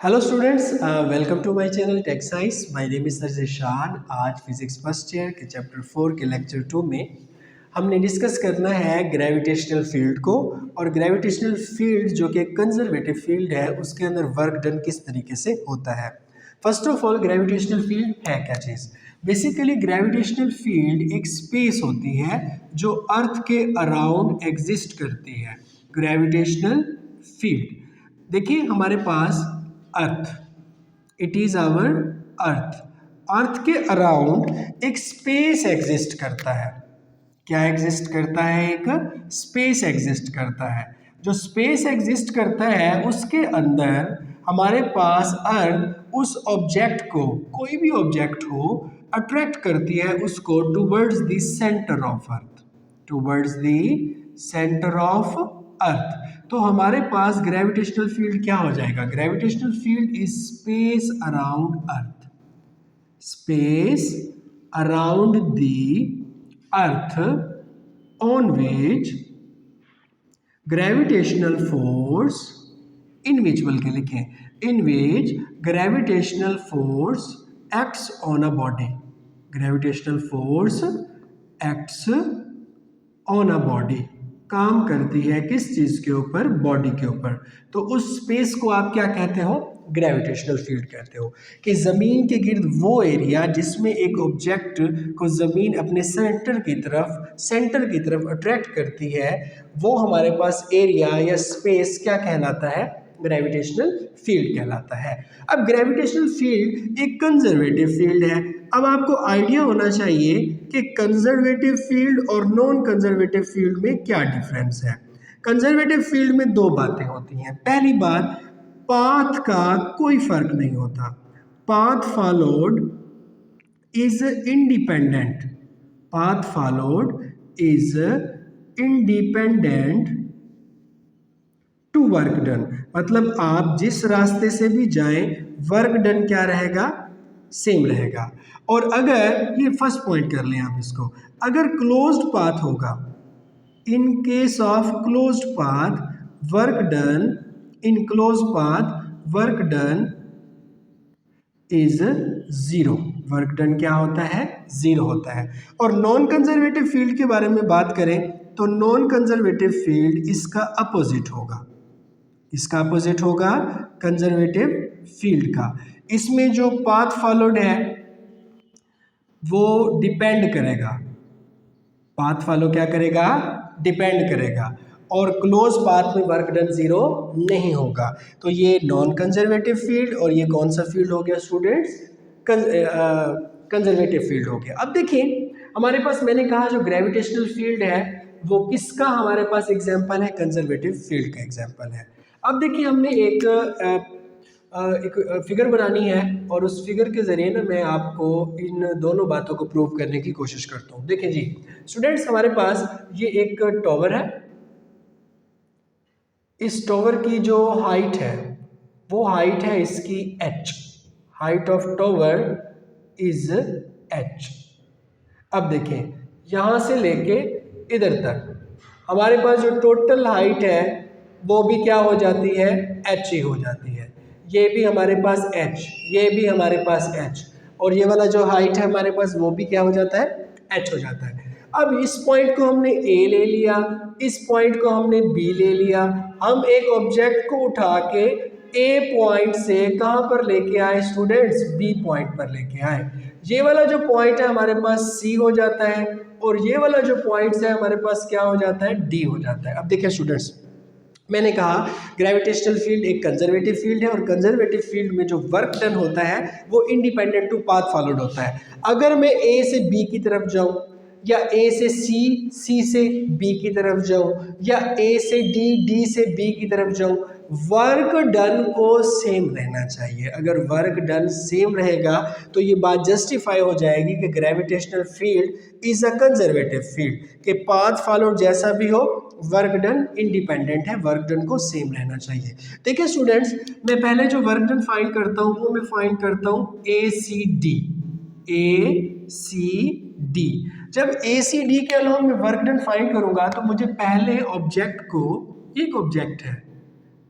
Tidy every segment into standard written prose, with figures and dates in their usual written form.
Hello students, welcome to my channel tech science. My name is Zishan. आज physics first year के chapter 4 के lecture 2 में हमने discuss करना है ग्रेविटेशनल फील्ड को। और ग्रेविटेशनल फील्ड जो कि कंजर्वेटिव फील्ड है उसके अंदर वर्क डन किस तरीके से होता है। First of all, gravitational field है क्या चीज़? बेसिकली ग्रेविटेशनल फील्ड एक स्पेस होती है जो अर्थ के अराउंड एग्जिस्ट करती है। ग्रेविटेशनल फील्ड, देखिए हमारे पास अर्थ, इट इज आवर अर्थ। अर्थ के अराउंड एक स्पेस एग्जिस्ट करता है। क्या एग्जिस्ट करता है? एक स्पेस एग्जिस्ट करता है। जो स्पेस एग्जिस्ट करता है उसके अंदर हमारे पास अर्थ उस ऑब्जेक्ट को, कोई भी ऑब्जेक्ट हो, अट्रैक्ट करती है उसको towards the centre of earth, towards the centre of earth. तो हमारे पास ग्रेविटेशनल फील्ड क्या हो जाएगा? Gravitational field is space around earth, space around the earth on which gravitational force, in which बल के लिखें, in which gravitational force acts on a body. Gravitational force acts on a body, काम करती है किस चीज के ऊपर? बॉडी के ऊपर। तो उस स्पेस को आप क्या कहते हो? ग्रेविटेशनल फील्ड कहते हो। कि जमीन के गिर्द वो एरिया जिसमें एक ऑब्जेक्ट को जमीन अपने सेंटर की तरफ अट्रैक्ट करती है, वो हमारे पास एरिया या स्पेस क्या कहलाता है? ग्रेविटेशनल फील्ड कहलाता है। अब ग्रेविटेशनल फील्ड एक कंजर्वेटिव फील्ड है। अब आपको आइडिया होना चाहिए कि कंजर्वेटिव फील्ड और नॉन कंजर्वेटिव फील्ड में क्या डिफरेंस है। कंजर्वेटिव फील्ड में दो बातें होती हैं। पहली बात, पाथ का कोई फर्क नहीं होता। Path followed is independent, path followed is independent to work done. मतलब आप जिस रास्ते से भी जाएं, वर्क डन क्या रहेगा? सेम रहेगा। और अगर ये फर्स्ट पॉइंट कर लें आप इसको, अगर क्लोज्ड पाथ होगा, in case of closed path work done, in closed path work done is zero. Work done क्या होता है? जीरो होता है। और नॉन कंजर्वेटिव फील्ड के बारे में बात करें तो नॉन कंजर्वेटिव फील्ड इसका अपोजिट होगा। इसका अपोजिट होगा कंजर्वेटिव फील्ड का। इसमें जो पाथ फॉलोड है वो डिपेंड करेगा, पाथ फॉलो क्या करेगा? डिपेंड करेगा। और क्लोज पाथ में वर्क डन जीरो नहीं होगा। तो ये नॉन कंजर्वेटिव फील्ड और ये कौन सा फील्ड हो गया स्टूडेंट्स? कंजर्वेटिव फील्ड हो गया। अब देखिए हमारे पास, मैंने कहा जो ग्रेविटेशनल फील्ड है वो किसका हमारे पास एग्जाम्पल है? कंजर्वेटिव फील्ड का एग्जाम्पल है। अब देखिए हमने एक फिगर बनानी है और उस फिगर के ज़रिए ना मैं आपको इन दोनों बातों को प्रूव करने की कोशिश करता हूँ। देखें जी स्टूडेंट्स, हमारे पास ये एक टॉवर है। इस टॉवर की जो हाइट है वो हाइट है इसकी h, height of tower is h। अब देखें यहाँ से लेके इधर तक हमारे पास जो टोटल हाइट है वो भी क्या हो जाती है? h ही हो जाती है। ये भी हमारे पास h, ये भी हमारे पास h, और ये वाला जो हाइट है हमारे पास वो भी क्या हो जाता है? h हो जाता है। अब इस पॉइंट को हमने a ले लिया, इस पॉइंट को हमने b ले लिया। हम एक ऑब्जेक्ट को उठा के a पॉइंट से कहाँ पर लेके आए स्टूडेंट्स? b पॉइंट पर लेके आए। ये वाला जो पॉइंट है हमारे पास c हो जाता है और ये वाला जो पॉइंट्स है हमारे पास क्या हो जाता है? d हो जाता है। अब देखिए स्टूडेंट्स, मैंने कहा ग्रेविटेशनल फील्ड एक कंजर्वेटिव फील्ड है और कंजर्वेटिव फील्ड में जो वर्क डन होता है वो इंडिपेंडेंट टू पाथ फॉलोड होता है। अगर मैं A से B की तरफ जाऊं या A से C, C से B की तरफ जाऊं या A से D, D से B की तरफ जाऊं, वर्क डन को सेम रहना चाहिए। अगर वर्क डन सेम रहेगा तो ये बात जस्टिफाई हो जाएगी कि gravitational field is a conservative field, कि पाथ फॉलोड जैसा भी हो वर्क डन इंडिपेंडेंट है, वर्क डन को सेम रहना चाहिए। देखिए स्टूडेंट्स, मैं पहले जो वर्क डन फाइंड करता हूँ वो मैं फाइंड करता हूँ ACD, ACD। जब ACD के अलावा मैं वर्क डन फाइंड करूंगा तो मुझे पहले ऑब्जेक्ट को, एक ऑब्जेक्ट है,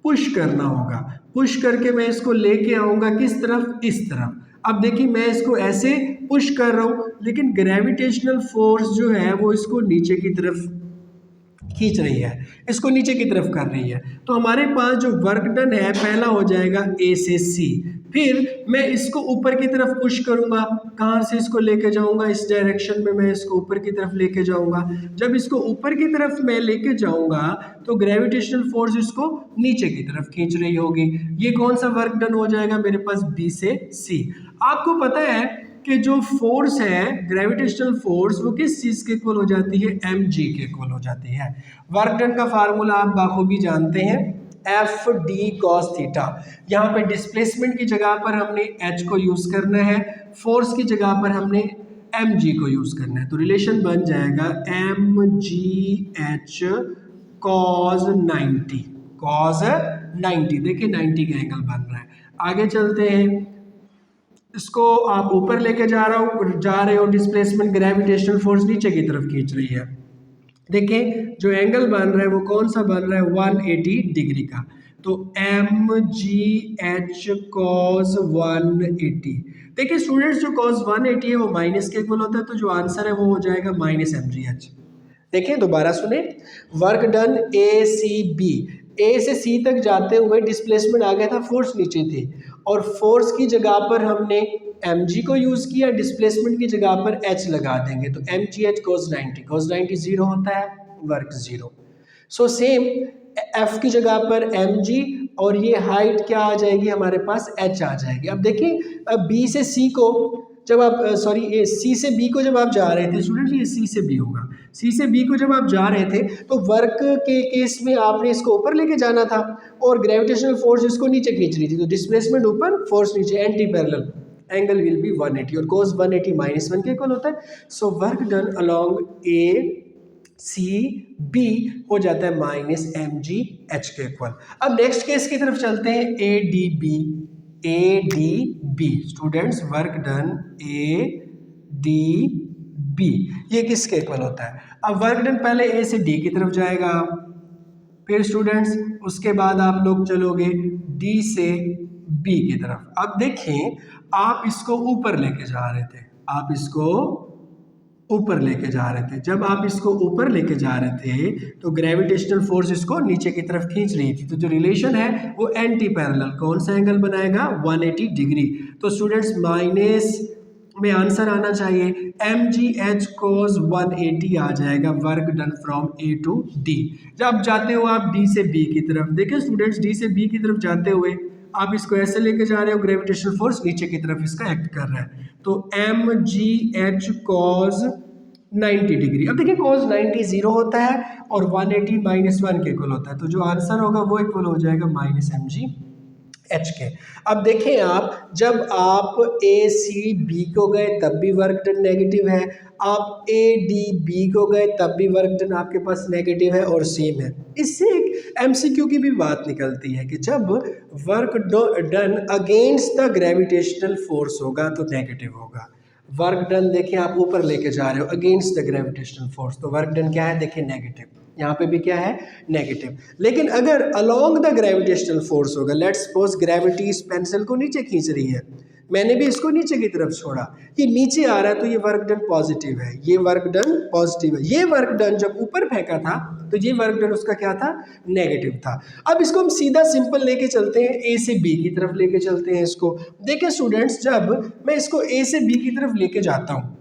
पुश करना होगा। पुश करके मैं इसको लेके आऊँगा किस तरफ, इस तरफ। अब देखिए मैं इसको ऐसे पुश कर रहा हूँ, लेकिन ग्रेविटेशनल फोर्स जो है वो इसको नीचे की तरफ खींच रही है, इसको नीचे की तरफ कर रही है। तो हमारे पास जो वर्क डन है पहला हो जाएगा ए से सी, फिर मैं इसको ऊपर की तरफ पुश करूंगा, कहाँ से इसको लेके जाऊंगा, इस डायरेक्शन में मैं इसको ऊपर की तरफ लेके जाऊंगा। जब इसको ऊपर की तरफ मैं लेके जाऊंगा तो ग्रेविटेशनल फोर्स इसको नीचे की तरफ खींच रही होगी। ये कौन सा वर्क डन हो जाएगा मेरे पास, बी से सी। आपको पता है कि जो फोर्स है ग्रेविटेशनल फोर्स वो किस चीज के इक्वल हो जाती है, एम जी के इक्वल हो जाती है। वर्क डन का फार्मूला आप बाखूबी जानते हैं, एफ डी कॉस थीटा। यहाँ पे डिस्प्लेसमेंट की जगह पर हमने एच को यूज करना है, फोर्स की जगह पर हमने एम जी को यूज करना है। तो रिलेशन बन जाएगा m g h cos 90, cos 90। देखिए 90 का एंगल बन रहा है। आगे चलते हैं, इसको आप ऊपर लेके जा रहे हो, डिस्प्लेसमेंट ग्रेविटेशनल फोर्स नीचे की तरफ खींच रही है। देखिए जो एंगल बन रहा है वो कौन सा बन रहा है, 180 डिग्री का। तो एम जी एच कॉस 180। देखिए स्टूडेंट्स जो कॉस 180 है वो माइनस के इक्वल होता है, तो जो आंसर है वो हो जाएगा माइनस एम जी एच। देखिए दोबारा सुने, वर्क डन ए सी बी, ए से सी तक जाते हुए डिस्प्लेसमेंट आ गया था, फोर्स नीचे थी, और फोर्स की जगह पर हमने एम जी को यूज किया, डिस्प्लेसमेंट की जगह पर एच लगा देंगे। तो एम जी एच कोस 90, कोस 90 जीरो होता है, work zero. So same F की जगह पर एम जी, और ये हाइट क्या आ जाएगी हमारे पास, एच आ जाएगी। अब देखिए बी से सी को जब आप सॉरी सी से बी को जब आप जा रहे थे स्टूडेंट, ये सी से बी होगा, सी से बी को जब आप जा रहे थे तो वर्क के केस में आपने इसको ऊपर लेके जाना था और ग्रेविटेशनल फोर्स इसको नीचे खींच रही थी, तो डिस्प्लेसमेंट ऊपर फोर्स नीचे, anti parallel, angle will be 180 और cos 180 -1 के इक्वल होता है। So work done along A C B हो जाता है माइनस एम जी एच के इक्वल। अब नेक्स्ट केस की तरफ चलते हैं, A D B, A D B students, work done A D B, ये किसके इक्वल होता है। अब वर्क डन पहले ए से डी की तरफ जाएगा, फिर स्टूडेंट्स उसके बाद आप लोग चलोगे डी से बी की तरफ। अब देखें आप इसको ऊपर लेके जा रहे थे, आप इसको ऊपर लेके जा रहे थे, जब आप इसको ऊपर लेके जा रहे थे तो ग्रेविटेशनल फोर्स इसको नीचे की तरफ खींच रही थी, तो जो रिलेशन है वो एंटी पैरेलल, कौन सा एंगल बनाएगा, 180 डिग्री। तो स्टूडेंट्स माइनस में आंसर आना चाहिए, एम जी एच कोस 180 आ जाएगा, work done from A to D. जब जाते हो आप डी से बी की तरफ, देखिए स्टूडेंट्स डी से बी की तरफ जाते हुए आप इसको ऐसे लेके जा रहे हो, ग्रेविटेशनल फोर्स नीचे की तरफ इसका एक्ट कर रहा है, तो m g h cos 90 degree. अब देखिए कॉस 90 जीरो होता है और 180 -1 के इक्वल होता है, तो जो आंसर होगा वो इक्वल हो जाएगा माइनस एम जी एच के। अब देखें आप, जब आप ए सी बी को गए तब भी वर्क डन नेगेटिव है, आप ए डी बी को गए तब भी वर्क डन आपके पास नेगेटिव है और सेम है। इससे एक एमसीक्यू की भी बात निकलती है कि जब work done against the gravitational force होगा तो नेगेटिव होगा। वर्क डन देखिए आप ऊपर लेके जा रहे हो अगेंस्ट द ग्रेविटेशनल फोर्स, तो वर्क डन क्या है, देखिए नेगेटिव, यहाँ पे भी क्या है, नेगेटिव। लेकिन अगर अलोंग द ग्रेविटेशनल फोर्स होगा, लेट्स सपोज ग्रेविटी इस पेंसिल को नीचे खींच रही है, मैंने भी इसको नीचे की तरफ छोड़ा, ये नीचे आ रहा है, तो ये वर्क डन पॉजिटिव है, ये वर्क डन पॉजिटिव है। ये वर्क डन जब ऊपर फेंका था तो ये वर्क डन उसका क्या था, नेगेटिव था। अब इसको हम सीधा सिंपल लेके चलते हैं, ए से बी की तरफ लेके चलते हैं इसको। देखिए स्टूडेंट्स, जब मैं इसको ए से बी की तरफ लेके जाता हूँ,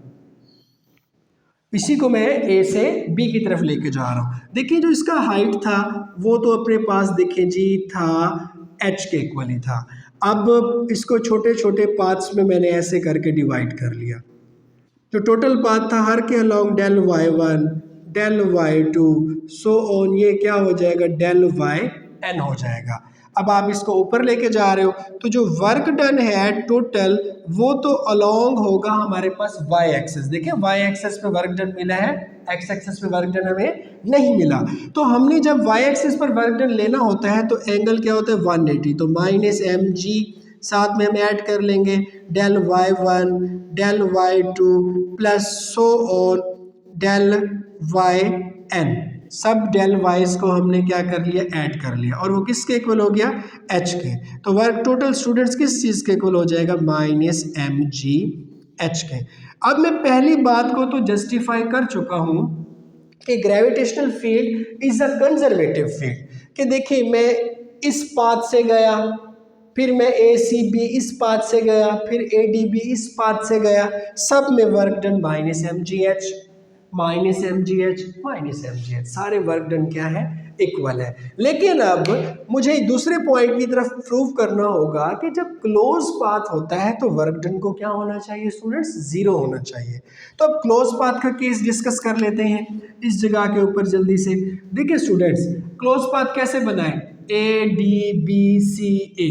इसी को मैं ए से बी की तरफ लेके जा रहा हूँ, देखिए जो इसका हाइट था वो तो अपने पास देखें जी था एच के इक्वल ही था। अब इसको छोटे छोटे पार्ट्स में मैंने ऐसे करके डिवाइड कर लिया, जो टोटल पाथ था हर के along del y1 del y2 so on, ये क्या हो जाएगा, डेल yn हो जाएगा। अब आप इसको ऊपर लेके जा रहे हो तो जो वर्क डन है टोटल वो तो अलोंग होगा हमारे पास y एक्सेस। देखिए y एक्सेस पे वर्क डन मिला है, x एक्सेस पे वर्क डन हमें नहीं मिला, तो हमने जब y एक्सेस पर वर्क डन लेना होता है तो एंगल क्या होता है, 180, तो माइनस एम जी, साथ में हम ऐड कर लेंगे del y1 del y2 plus so on del yn। सब डेल वाइज को हमने क्या कर लिया, ऐड कर लिया, और वो किसके इक्वल हो गया, एच के। तो वर्क टोटल स्टूडेंट्स किस चीज़ के इक्वल हो जाएगा, माइनस एम जी एच के। अब मैं पहली बात को तो जस्टिफाई कर चुका हूँ कि gravitational field is a conservative field, कि देखिए मैं इस पाथ से गया, फिर मैं ए सी बी इस पाथ से गया, फिर ए डी बी इस पाथ से गया, सब में work done minus m g h, minus m g h, minus m g h, सारे वर्क डन क्या है, इक्वल है। लेकिन अब मुझे दूसरे पॉइंट की तरफ प्रूव करना होगा कि जब क्लोज पाथ होता है तो वर्क डन को क्या होना चाहिए स्टूडेंट्स, जीरो होना चाहिए। तो अब क्लोज पाथ का केस डिस्कस कर लेते हैं इस जगह के ऊपर जल्दी से। देखिए स्टूडेंट्स, क्लोज पाथ कैसे बनाए, a D b c a,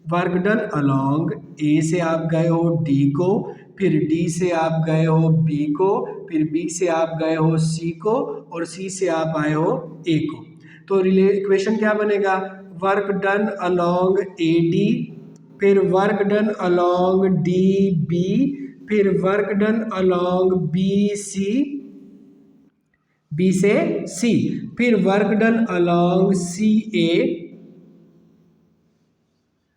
work done along a से आप गए हो डी को, फिर डी से आप गए हो बी को, फिर बी से आप गए हो सी को, और सी से आप आए हो ए को। तो इक्वेशन क्या बनेगा, work done along a d, फिर work done along d b, फिर work done along b c, b से सी, फिर work done along c a.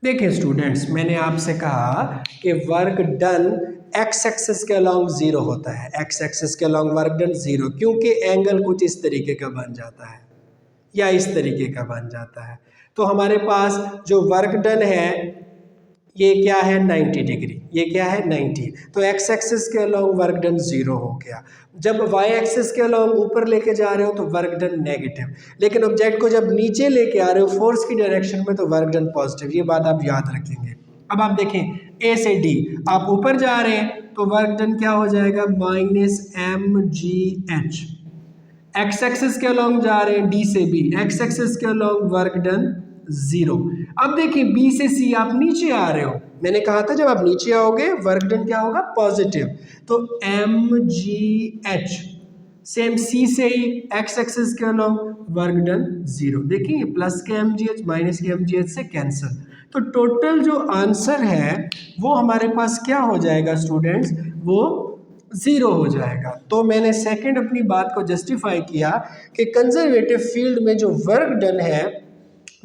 देखिए स्टूडेंट्स, मैंने आपसे कहा कि वर्क डन एक्स एक्सिस के अलोंग जीरो होता है, एक्स एक्सिस के अलोंग वर्क डन जीरो, क्योंकि एंगल कुछ इस तरीके का बन जाता है या इस तरीके का बन जाता है। तो हमारे पास जो वर्क डन है ये क्या है, 90 डिग्री, ये क्या है 90। तो एक्स एक्सिस के अलोंग वर्क डन जीरो हो गया। जब वाई एक्सिस के अलोंग ऊपर लेके जा रहे हो तो वर्क डन नेगेटिव, लेकिन ऑब्जेक्ट को जब नीचे लेके आ रहे हो फोर्स की डायरेक्शन में तो वर्क डन पॉजिटिव। ये बात आप याद रखेंगे। अब आप देखें ए से डी आप ऊपर जा रहे हैं तो वर्क डन क्या हो जाएगा, minus m g h. X axis के अलोंग जा रहे हैं डी से बी, एक्स एक्सिस के अलोंग वर्क डन जीरो। अब देखिए बी से सी आप नीचे आ रहे हो, मैंने कहा था जब आप नीचे आओगे वर्क डन क्या होगा, पॉजिटिव। तो एम जी एच, सेम सी से ही एक्स एक्सिस के अलोंग वर्क डन जीरो। देखिए प्लस के एम जी एच माइनस के एम जी एच से कैंसिल, तो टोटल जो आंसर है वो हमारे पास क्या हो जाएगा स्टूडेंट्स, वो जीरो हो जाएगा। तो मैंने सेकंड अपनी बात को जस्टिफाई किया कि कंजर्वेटिव फील्ड में जो वर्क डन है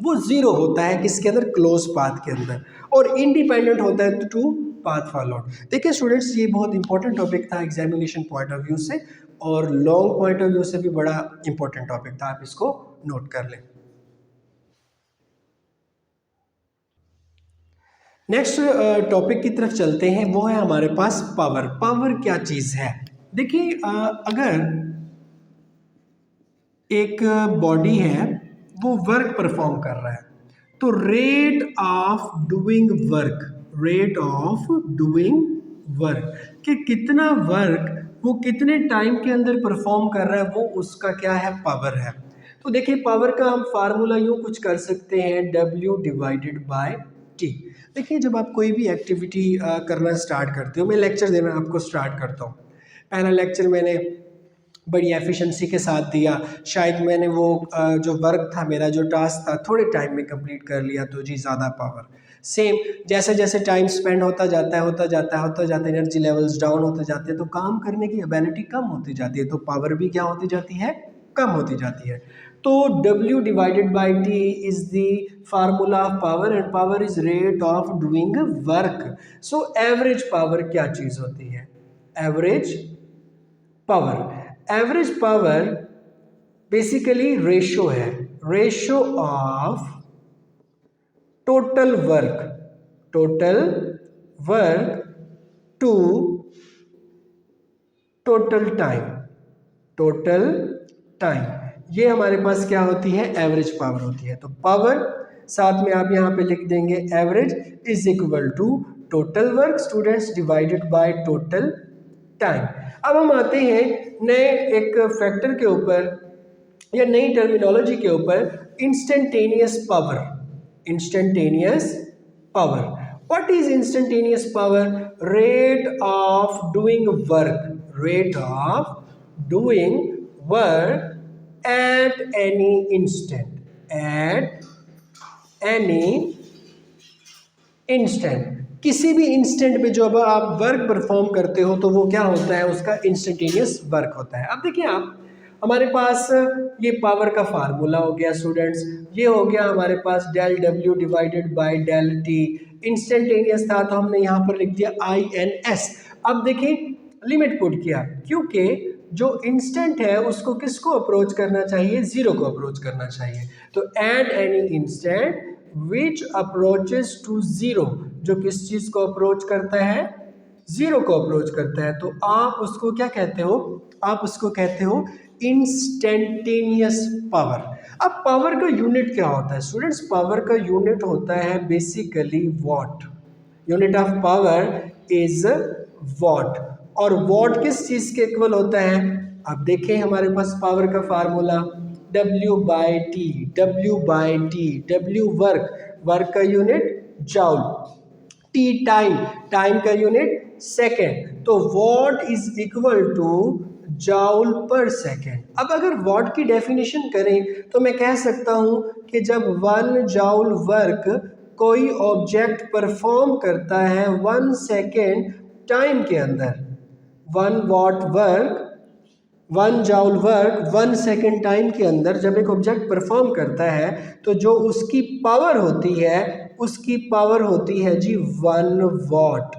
वो जीरो होता है किसके अंदर, क्लोज पाथ के अंदर, और इंडिपेंडेंट होता है टू पाथ फॉलोड। देखिए स्टूडेंट्स, ये बहुत इंपॉर्टेंट टॉपिक था एग्जामिनेशन पॉइंट ऑफ व्यू से, और लॉन्ग पॉइंट ऑफ व्यू से भी बड़ा इंपॉर्टेंट टॉपिक था, आप इसको नोट कर लें। नेक्स्ट टॉपिक की तरफ चलते हैं, वो है हमारे पास पावर। पावर क्या चीज़ है, देखिए अगर एक बॉडी है वो वर्क परफॉर्म कर रहा है तो rate of doing work, rate of doing work, कि कितना वर्क वो कितने टाइम के अंदर परफॉर्म कर रहा है, वो उसका क्या है, पावर है। तो देखिए पावर का हम फार्मूला यूँ कुछ कर सकते हैं, W डिवाइडेड बाय T। देखिए जब आप कोई भी एक्टिविटी करना स्टार्ट करते हो, मैं लेक्चर देना आपको स्टार्ट करता हूँ। पहला लेक्चर मैंने बड़ी एफिशिएंसी के साथ दिया, शायद मैंने वो जो वर्क था मेरा, जो टास्क था, थोड़े टाइम में कंप्लीट कर लिया, तो जी ज़्यादा पावर। सेम जैसे जैसे टाइम स्पेंड होता जाता है, एनर्जी लेवल्स डाउन होते जाते हैं, तो काम करने की एबिलिटी कम होती जाती है, तो पावर भी क्या होती जाती है, कम होती जाती है। तो W divided by T is the formula of power, and power is rate of doing work. So average power क्या चीज़ होती है, average power. Average power basically ratio है, ratio of total work, total work to total time, total time, ये हमारे पास क्या होती है, एवरेज पावर होती है। तो पावर साथ में आप यहाँ पे लिख देंगे average is equal to total work students divided by total time. अब हम आते हैं नए एक फैक्टर के ऊपर या नई टर्मिनोलॉजी के ऊपर, instantaneous power. Instantaneous power, what is instantaneous power, rate of doing work, rate of doing work at any instant, at any instant, किसी भी इंस्टेंट में जो आप वर्क परफॉर्म करते हो तो वो क्या होता है, उसका इंस्टेंटेनियस वर्क होता है। अब देखिए आप हमारे पास ये पावर का फार्मूला हो गया स्टूडेंट्स, ये हो गया हमारे पास डेल डब्ल्यू divided by del t. Instantaneous था तो हमने यहाँ पर लिख दिया INS। अब देखिए लिमिट पुट किया, क्योंकि जो इंस्टेंट है उसको किसको अप्रोच करना चाहिए, जीरो को अप्रोच करना चाहिए। तो at any instant which approaches to zero, जो किस चीज को अप्रोच करता है, जीरो को अप्रोच करता है, तो आप उसको क्या कहते हो, आप उसको कहते हो इंस्टेंटेनियस पावर। अब पावर का यूनिट क्या होता है स्टूडेंट्स, पावर का यूनिट होता है basically watt. Unit of power is watt. और वॉट किस चीज के इक्वल होता है, अब देखें हमारे पास पावर का formula W by t, W by t, W work, work का unit joule, t time, time का यूनिट सेकेंड, तो watt is equal to joule per second. अब अगर वॉट की डेफिनेशन करें तो मैं कह सकता हूं कि जब 1 जाउल वर्क कोई ऑब्जेक्ट परफॉर्म करता है 1 सेकेंड टाइम के अंदर, 1 what work, 1 joule work 1 second time के अंदर जब एक ऑब्जेक्ट परफॉर्म करता है तो जो उसकी पावर होती है, उसकी पावर होती है जी 1 वॉट।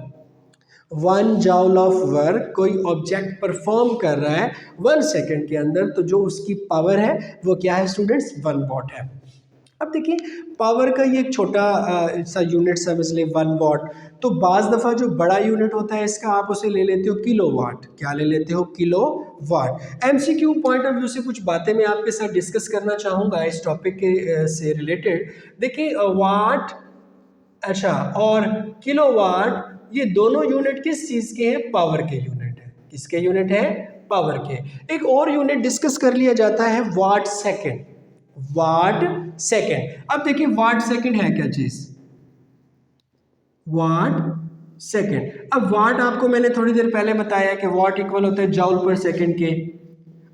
1 जाउल ऑफ वर्क कोई ऑब्जेक्ट परफॉर्म कर रहा है 1 सेकेंड के अंदर, तो जो उसकी पावर है वो क्या है स्टूडेंट्स, 1 वॉट है। अब देखिए पावर का ये एक छोटा सा यूनिट समझ ले 1 वॉट, तो बाज़ दफ़ा जो बड़ा यूनिट होता है इसका आप उसे ले लेते हो किलो वाट। क्या ले लेते हो, kilowatt. MCQ point of view से कुछ बातें मैं आपके साथ डिस्कस करना चाहूँगा इस टॉपिक के से रिलेटेड। देखिए वाट, अच्छा, और किलो वाट, ये दोनों यूनिट किस चीज़ के हैं, पावर के यूनिट है। किसके यूनिट है, पावर के। एक और यूनिट डिस्कस कर लिया जाता है वाट सेकेंड, वाट सेकेंड। अब देखिए वाट सेकेंड है क्या चीज, वाट सेकेंड। अब वाट आपको मैंने थोड़ी देर पहले बताया कि वाट इक्वल होता है जाउल पर सेकेंड के,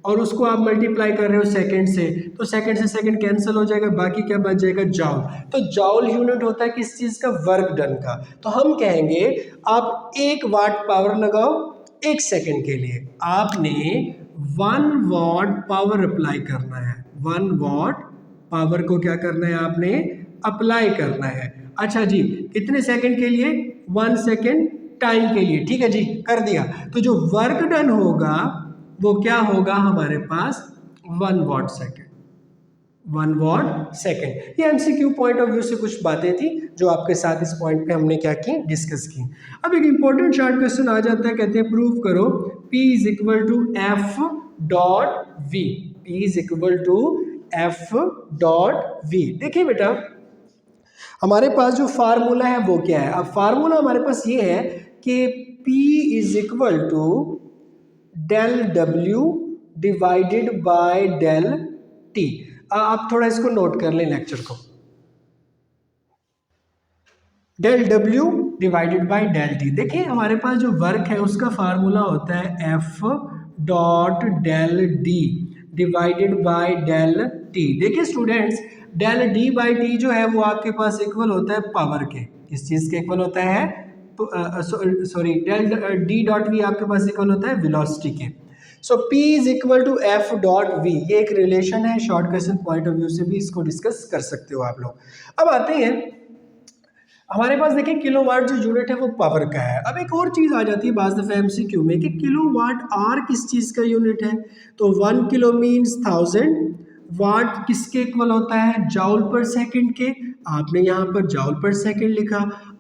और उसको आप मल्टीप्लाई कर रहे हो सेकेंड से, तो सेकेंड से सेकेंड कैंसिल हो जाएगा, बाकी क्या बच जाएगा, जाउल। तो जाउल यूनिट होता है किस चीज का, वर्क डन का। तो हम कहेंगे आप 1 वाट पावर लगाओ 1 सेकेंड के लिए, आपने 1 वॉट पावर अप्लाई करना है। 1 वॉट पावर को क्या करना है, आपने अप्लाई करना है। अच्छा जी, कितने सेकंड के लिए, 1 सेकंड टाइम के लिए, ठीक है जी, कर दिया। तो जो वर्क डन होगा वो क्या होगा हमारे पास, 1 वॉट सेकंड, 1 वॉट सेकंड। ये MCQ पॉइंट ऑफ व्यू से कुछ बातें थी जो आपके साथ इस पॉइंट पे हमने क्या की, डिस्कस की। अब एक इंपॉर्टेंट शॉर्ट क्वेश्चन आ जाता है, कहते हैं प्रूव करो P is equal to F dot V, P is equal to F dot V। देखिए बेटा हमारे पास जो फार्मूला है वो क्या है, अब फार्मूला हमारे पास ये है कि P is equal to del W divided by del T। आप थोड़ा इसको नोट कर लें लेक्चर को, del W divided by del T। देखिए हमारे पास जो वर्क है उसका फार्मूला होता है F dot del D divided by del T। देखिए students del D by T जो है वो आपके पास इक्वल होता है पावर के, किस चीज़ के इक्वल होता है, sorry del D dot V आपके पास इक्वल होता है वेलोसिटी के। So P is equal to F dot V, ये एक रिलेशन है, short question point of view से भी इसको डिस्कस कर सकते हो आप लोग। अब आते हैं हमारे पास, देखिए किलोवाट जो यूनिट है वो पावर का है। अब एक और चीज़ आ जाती है बाज़ दफ़ा MCQ में कि किलोवाट आर किस चीज़ का यूनिट है, तो 1 किलो मीन्स 1000, वाट किसके इक्वल होता है, जाउल पर सेकंड के, आपने यहाँ पर जाउल पर सेकंड लिखा।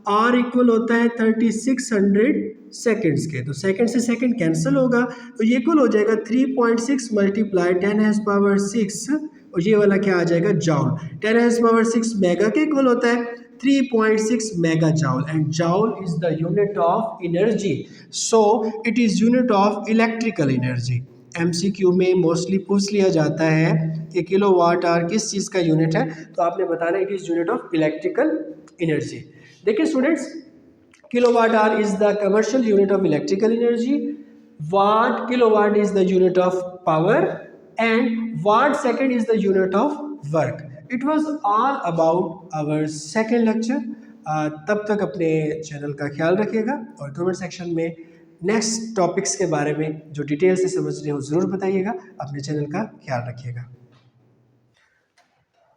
आर इक्वल होता है 3600 सेकंड्स के, तो सेकंड से सेकंड कैंसिल होगा, तो ये इक्वल हो जाएगा 3.6 मल्टीप्लाई 10⁻⁶, और ये वाला क्या आ जाएगा, जाउल। 10⁻⁶ मेगा के इक्वल होता है 3.6 mega joule, and joule is the unit of energy, so it is unit of electrical energy. MCQ में मोस्टली पूछ लिया जाता है कि किलोवाट आवर किस चीज़ का यूनिट है, तो आपने बताना it is unit of electrical energy. देखिए students kilowatt hour is the commercial unit of electrical energy, watt kilowatt is the unit of power, and watt second is the unit of work. It was all about our second lecture. तब तक अपने channel का ख्याल रखिएगा और comment section में next topics के बारे में जो डिटेल से समझ रहे हो ज़रूर बताइएगा। अपने चैनल का ख्याल रखिएगा।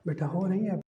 बेटा हो रही है।